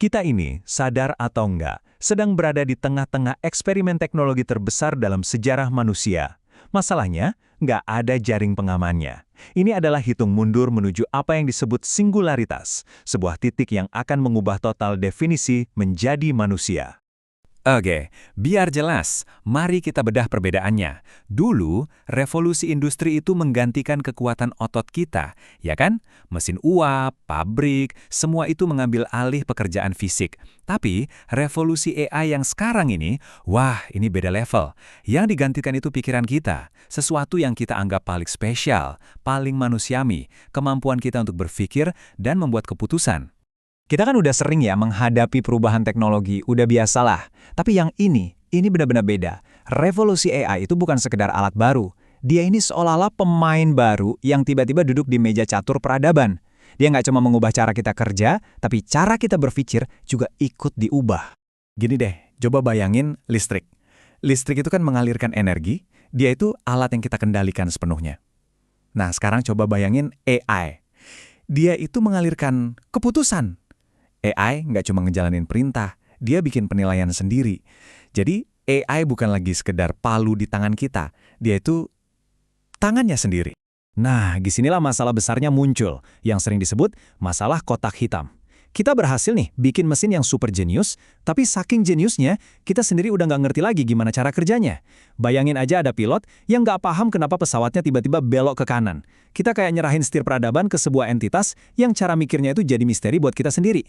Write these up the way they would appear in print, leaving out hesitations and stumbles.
Kita ini, sadar atau enggak, sedang berada di tengah-tengah eksperimen teknologi terbesar dalam sejarah manusia. Masalahnya, nggak ada jaring pengamannya. Ini adalah hitung mundur menuju apa yang disebut singularitas, sebuah titik yang akan mengubah total definisi menjadi manusia. Oke, biar jelas, mari kita bedah perbedaannya. Dulu, revolusi industri itu menggantikan kekuatan otot kita, ya kan? Mesin uap, pabrik, semua itu mengambil alih pekerjaan fisik. Tapi, revolusi AI yang sekarang ini, wah, ini beda level. Yang digantikan itu pikiran kita, sesuatu yang kita anggap paling spesial, paling manusiami, kemampuan kita untuk berpikir dan membuat keputusan. Kita kan udah sering ya menghadapi perubahan teknologi, udah biasalah. Tapi yang ini benar-benar beda. Revolusi AI itu bukan sekedar alat baru. Dia ini seolah-olah pemain baru yang tiba-tiba duduk di meja catur peradaban. Dia nggak cuma mengubah cara kita kerja, tapi cara kita berpikir juga ikut diubah. Gini deh, coba bayangin listrik. Listrik itu kan mengalirkan energi, dia itu alat yang kita kendalikan sepenuhnya. Nah, sekarang coba bayangin AI. Dia itu mengalirkan keputusan. AI nggak cuma ngejalanin perintah, dia bikin penilaian sendiri. Jadi, AI bukan lagi sekedar palu di tangan kita, dia itu tangannya sendiri. Nah, disinilah masalah besarnya muncul, yang sering disebut masalah kotak hitam. Kita berhasil nih bikin mesin yang super jenius, tapi saking jeniusnya, kita sendiri udah nggak ngerti lagi gimana cara kerjanya. Bayangin aja ada pilot yang nggak paham kenapa pesawatnya tiba-tiba belok ke kanan. Kita kayak nyerahin setir peradaban ke sebuah entitas yang cara mikirnya itu jadi misteri buat kita sendiri.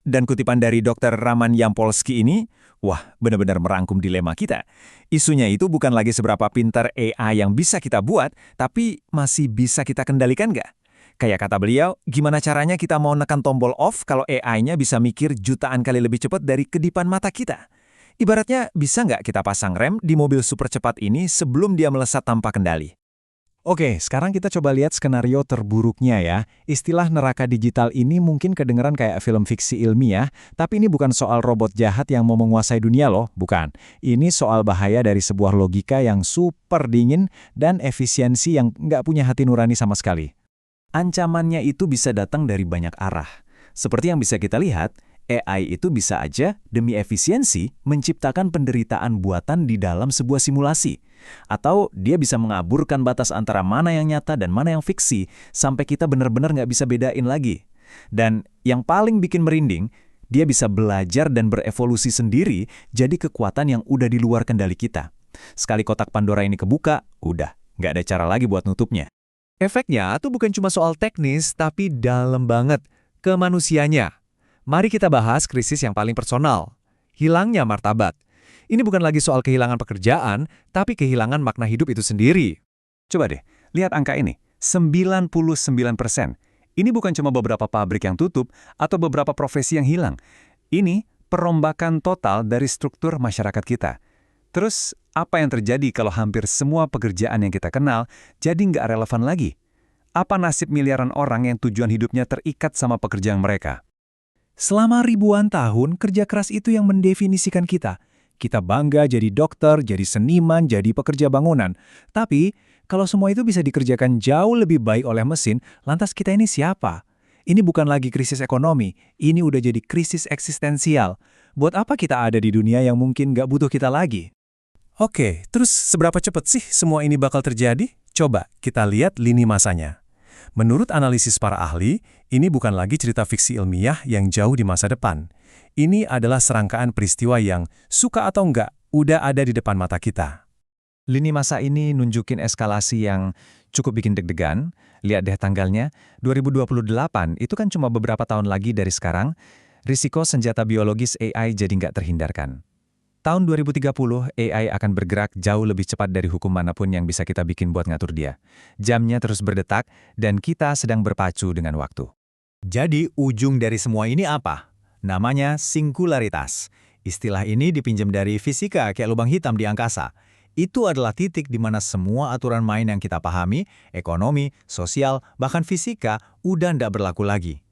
Dan kutipan dari Dr. Raman Yampolsky ini, wah, benar-benar merangkum dilema kita. Isunya itu bukan lagi seberapa pintar AI yang bisa kita buat, tapi masih bisa kita kendalikan nggak? Kayak kata beliau, gimana caranya kita mau nekan tombol off kalau AI-nya bisa mikir jutaan kali lebih cepat dari kedipan mata kita? Ibaratnya, bisa nggak kita pasang rem di mobil super cepat ini sebelum dia melesat tanpa kendali? Oke, sekarang kita coba lihat skenario terburuknya ya. Istilah neraka digital ini mungkin kedengeran kayak film fiksi ilmiah, tapi ini bukan soal robot jahat yang mau menguasai dunia loh, bukan. Ini soal bahaya dari sebuah logika yang super dingin dan efisiensi yang nggak punya hati nurani sama sekali. Ancamannya itu bisa datang dari banyak arah. Seperti yang bisa kita lihat, AI itu bisa aja demi efisiensi menciptakan penderitaan buatan di dalam sebuah simulasi. Atau dia bisa mengaburkan batas antara mana yang nyata dan mana yang fiksi, sampai kita benar-benar nggak bisa bedain lagi. Dan yang paling bikin merinding, dia bisa belajar dan berevolusi sendiri jadi kekuatan yang udah di luar kendali kita. Sekali kotak Pandora ini kebuka, udah, nggak ada cara lagi buat nutupnya. Efeknya tuh bukan cuma soal teknis, tapi dalam banget ke manusianya. Mari kita bahas krisis yang paling personal, hilangnya martabat. Ini bukan lagi soal kehilangan pekerjaan, tapi kehilangan makna hidup itu sendiri. Coba deh, lihat angka ini, 99%. Ini bukan cuma beberapa pabrik yang tutup atau beberapa profesi yang hilang. Ini perombakan total dari struktur masyarakat kita. Terus, apa yang terjadi kalau hampir semua pekerjaan yang kita kenal jadi nggak relevan lagi? Apa nasib miliaran orang yang tujuan hidupnya terikat sama pekerjaan mereka? Selama ribuan tahun, kerja keras itu yang mendefinisikan kita. Kita bangga jadi dokter, jadi seniman, jadi pekerja bangunan. Tapi, kalau semua itu bisa dikerjakan jauh lebih baik oleh mesin, lantas kita ini siapa? Ini bukan lagi krisis ekonomi, ini udah jadi krisis eksistensial. Buat apa kita ada di dunia yang mungkin nggak butuh kita lagi? Oke, terus seberapa cepat sih semua ini bakal terjadi? Coba kita lihat lini masanya. Menurut analisis para ahli, ini bukan lagi cerita fiksi ilmiah yang jauh di masa depan. Ini adalah serangkaian peristiwa yang, suka atau enggak, udah ada di depan mata kita. Lini masa ini nunjukin eskalasi yang cukup bikin deg-degan. Lihat deh tanggalnya, 2028 itu kan cuma beberapa tahun lagi dari sekarang. Risiko senjata biologis AI jadi nggak terhindarkan. Tahun 2030, AI akan bergerak jauh lebih cepat dari hukum manapun yang bisa kita bikin buat ngatur dia. Jamnya terus berdetak, dan kita sedang berpacu dengan waktu. Jadi, ujung dari semua ini apa? Namanya singularitas. Istilah ini dipinjam dari fisika kayak lubang hitam di angkasa. Itu adalah titik di mana semua aturan main yang kita pahami, ekonomi, sosial, bahkan fisika, udah nggak berlaku lagi.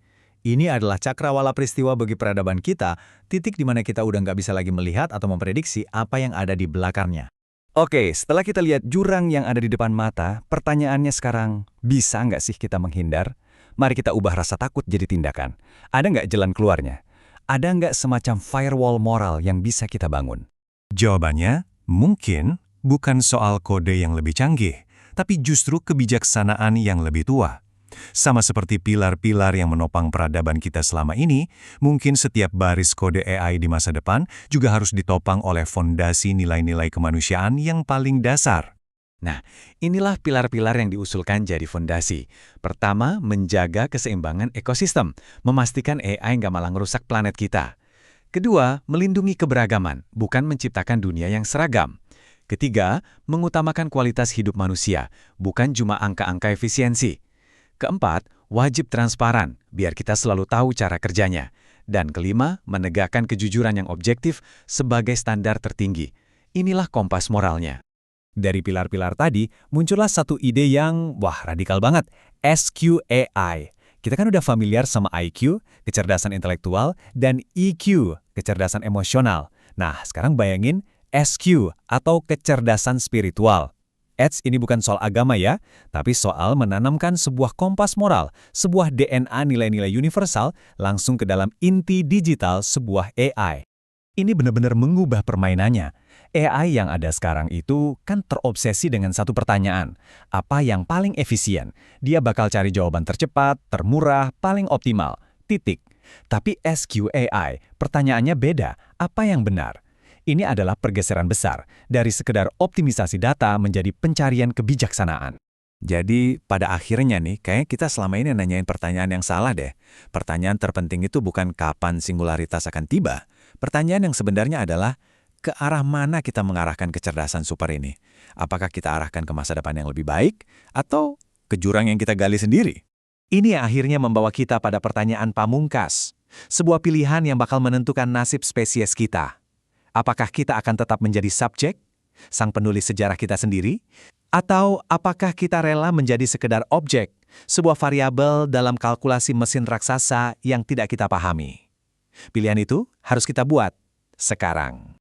Ini adalah cakrawala peristiwa bagi peradaban kita, titik di mana kita udah nggak bisa lagi melihat atau memprediksi apa yang ada di belakangnya. Oke, setelah kita lihat jurang yang ada di depan mata, pertanyaannya sekarang, bisa nggak sih kita menghindar? Mari kita ubah rasa takut jadi tindakan. Ada nggak jalan keluarnya? Ada nggak semacam firewall moral yang bisa kita bangun? Jawabannya, mungkin bukan soal kode yang lebih canggih, tapi justru kebijaksanaan yang lebih tua. Sama seperti pilar-pilar yang menopang peradaban kita selama ini, mungkin setiap baris kode AI di masa depan juga harus ditopang oleh fondasi nilai-nilai kemanusiaan yang paling dasar. Nah, inilah pilar-pilar yang diusulkan jadi fondasi. Pertama, menjaga keseimbangan ekosistem, memastikan AI nggak malah ngerusak planet kita. Kedua, melindungi keberagaman, bukan menciptakan dunia yang seragam. Ketiga, mengutamakan kualitas hidup manusia, bukan cuma angka-angka efisiensi. Keempat, wajib transparan, biar kita selalu tahu cara kerjanya. Dan kelima, menegakkan kejujuran yang objektif sebagai standar tertinggi. Inilah kompas moralnya. Dari pilar-pilar tadi, muncullah satu ide yang, radikal banget. SQAI. Kita kan udah familiar sama IQ, kecerdasan intelektual, dan EQ, kecerdasan emosional. Nah, sekarang bayangin SQ, atau kecerdasan spiritual. Ini bukan soal agama ya, tapi soal menanamkan sebuah kompas moral, sebuah DNA nilai-nilai universal langsung ke dalam inti digital sebuah AI. Ini benar-benar mengubah permainannya. AI yang ada sekarang itu kan terobsesi dengan satu pertanyaan. Apa yang paling efisien? Dia bakal cari jawaban tercepat, termurah, paling optimal. Titik. Tapi SQAI, pertanyaannya beda. Apa yang benar? Ini adalah pergeseran besar dari sekedar optimisasi data menjadi pencarian kebijaksanaan. Jadi, pada akhirnya nih, kayaknya kita selama ini nanyain pertanyaan yang salah deh. Pertanyaan terpenting itu bukan kapan singularitas akan tiba. Pertanyaan yang sebenarnya adalah, ke arah mana kita mengarahkan kecerdasan super ini? Apakah kita arahkan ke masa depan yang lebih baik, atau ke jurang yang kita gali sendiri? Ini yang akhirnya membawa kita pada pertanyaan pamungkas. Sebuah pilihan yang bakal menentukan nasib spesies kita. Apakah kita akan tetap menjadi subjek, sang penulis sejarah kita sendiri? Atau apakah kita rela menjadi sekedar objek, sebuah variabel dalam kalkulasi mesin raksasa yang tidak kita pahami? Pilihan itu harus kita buat sekarang.